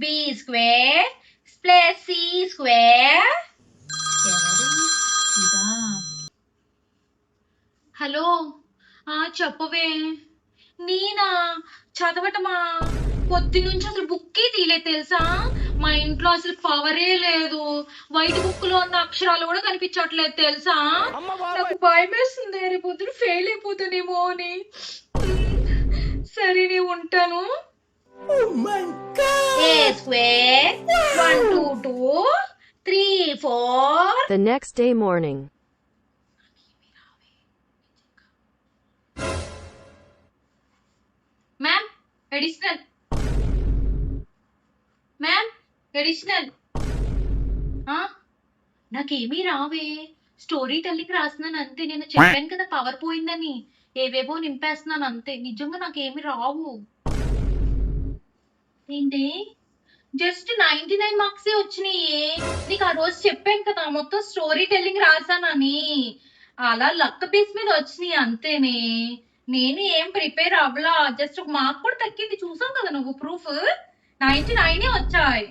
B square plus C square. Hello, చెప్పవే. నేనా? చదవటమా? పొద్దునుంచి అసలు బుక్కే తీయలేదు తెలుసా. మా ఇంట్లో అసలు పవరే లేదు. వైట్ బుక్ లో ఉన్న అక్షరాలు కూడా కనిపించట్లేదు తెలుసా. నాకు భయం వేస్తుంది, రేపు పొద్దున ఫెయిల్ అయిపోతానేమో అని. సరే నేను ఉంటాను. A square 1 2 2 3 4. The next day morning. Ma'am additional. Ma'am additional. నాకేమీ రావే. స్టోరీ టెల్లింగ్ రాస్తున్నాను అంతే. నేను చెప్పాను కదా పవర్ పోయిందని. ఏవేవో నింపేస్తున్నాను అంతే. నిజంగా నాకేమీ రావు. ఏంటి? జస్ట్ 99 మార్క్సే వచ్చినాయి. నీకు ఆ రోజు చెప్పాను కదా మొత్తం స్టోరీ టెల్లింగ్ రాసానని. అలా లక్ బేస్ మీద వచ్చినాయి అంతేనే. నేను ఏం ప్రిపేర్ అవ్వలా. జస్ట్ ఒక మార్క్ కూడా తగ్గింది. చూసావు కదా నువ్వు ప్రూఫ్. 99 వచ్చాయి.